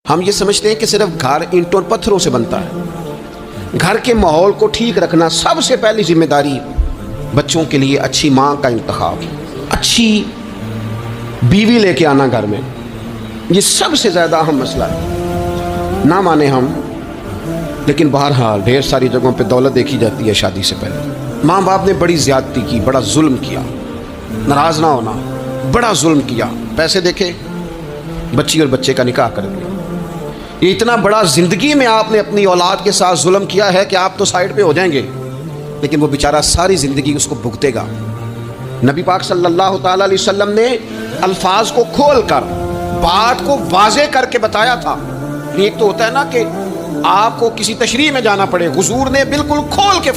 ہم یہ سمجھتے ہیں کہ صرف گھر اینٹوں اور پتھروں سے بنتا ہے۔ گھر کے ماحول کو ٹھیک رکھنا سب سے پہلی ذمہ داری بچوں کے لیے اچھی ماں کا انتخاب، اچھی بیوی لے کے آنا گھر میں، یہ سب سے زیادہ اہم مسئلہ ہے۔ نہ مانے ہم، لیکن بہرحال ڈھیر ساری جگہوں پہ دولت دیکھی جاتی ہے شادی سے پہلے۔ ماں باپ نے بڑی زیادتی کی، بڑا ظلم کیا، ناراض نہ ہونا، بڑا ظلم کیا، پیسے دیکھے بچی اور بچے کا نکاح کر دیا۔ یہ اتنا بڑا زندگی میں آپ نے اپنی اولاد کے ساتھ ظلم کیا ہے کہ آپ تو سائیڈ پہ ہو جائیں گے، لیکن وہ بیچارہ ساری زندگی اس کو بھگتے گا۔ نبی پاک صلی اللہ تعالیٰ علیہ وسلم نے الفاظ کو کھول کر بات کو واضح کر کے بتایا تھا۔ ایک تو ہوتا ہے نا کہ آپ کو کسی تشریح میں جانا پڑے، حضور نے بالکل کھول کے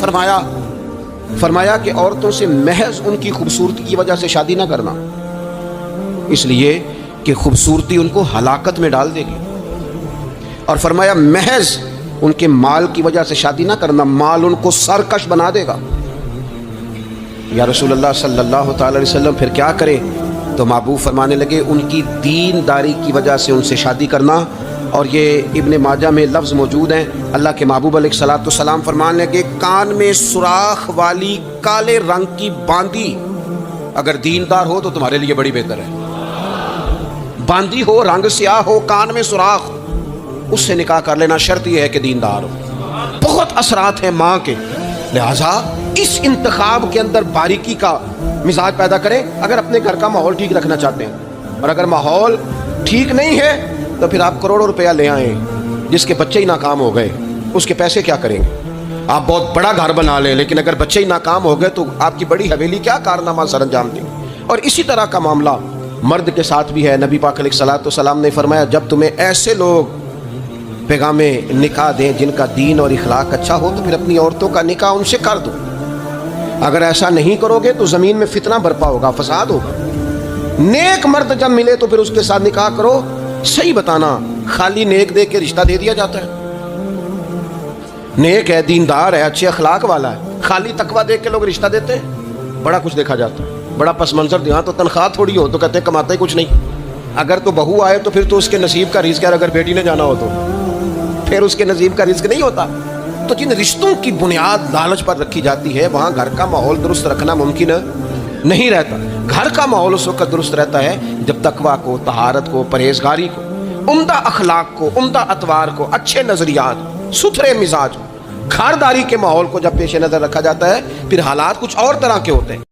فرمایا کہ عورتوں سے محض ان کی خوبصورتی کی وجہ سے شادی نہ کرنا، اس لیے کہ خوبصورتی ان کو ہلاکت میں ڈال دے گی، اور فرمایا محض ان کے مال کی وجہ سے شادی نہ کرنا، مال ان کو سرکش بنا دے گا۔ یا رسول اللہ صلی اللہ تعالی علیہ وسلم پھر کیا کرے؟ تو محبوب فرمانے لگے ان کی دینداری کی وجہ سے ان سے شادی کرنا۔ اور یہ ابن ماجہ میں لفظ موجود ہیں، اللہ کے محبوب علیہ الصلوۃ والسلام فرمانے لگے کان میں سوراخ والی کالے رنگ کی باندی اگر دیندار ہو تو تمہارے لیے بڑی بہتر ہے۔ باندی ہو، رنگ سیاہ ہو، کان میں سوراخ، اس سے نکاح کر لینا، شرط یہ ہے کہ دیندار ہو۔ بہت اثرات ہیں ماں کے، لہذا اس انتخاب کے اندر باریکی کا مزاج پیدا کریں اگر اپنے گھر کا ماحول ٹھیک رکھنا چاہتے ہیں۔ اور اگر ماحول ٹھیک نہیں ہے تو پھر آپ کروڑوں روپیہ لے آئیں، جس کے بچے ہی ناکام ہو گئے اس کے پیسے کیا کریں گے؟ آپ بہت بڑا گھر بنا لیں، لیکن اگر بچے ہی ناکام ہو گئے تو آپ کی بڑی حویلی کیا کارنامہ سر انجام دیں۔ اور اسی طرح کا معاملہ مرد کے ساتھ بھی ہے۔ نبی پاک علیہ الصلوۃ والسلام نے فرمایا جب تمہیں ایسے لوگ پیغام نکاح دیں جن کا دین اور اخلاق اچھا ہو تو پھر اپنی عورتوں کا نکاح ان سے کر دو۔ اگر ایسا نہیں کرو گے تو زمین میں فتنہ برپا ہوگا، فساد ہوگا۔ نیک مرد جب ملے تو پھر اس کے ساتھ نکاح کرو۔ صحیح بتانا، خالی نیک دے کے رشتہ دے دیا جاتا ہے؟ نیک ہے، دیندار ہے، اچھے اخلاق والا ہے، خالی تقویٰ دیکھ کے لوگ رشتہ دیتے ہیں؟ بڑا کچھ دیکھا جاتا ہے، بڑا پس منظر دیا تو تنخواہ تھوڑی ہو تو کہتے ہیں کماتا ہی کچھ نہیں۔ اگر تو بہو آئے تو پھر تو اس کے نصیب کا رزق ہے، اگر بیٹی نے جانا ہو تو پھر اس کے نصیب کا رزق نہیں ہوتا۔ تو جن رشتوں کی بنیاد لالچ پر رکھی جاتی ہے وہاں گھر کا ماحول درست رکھنا ممکن نہیں رہتا۔ گھر کا ماحول اس وقت درست رہتا ہے جب تقویٰ کو، طہارت کو، پرہیزگاری کو، عمدہ اخلاق کو، عمدہ اطوار کو، اچھے نظریات، ستھرے مزاج، گھرداری کے ماحول کو جب پیش نظر رکھا جاتا ہے پھر حالات کچھ اور طرح کے ہوتے ہیں۔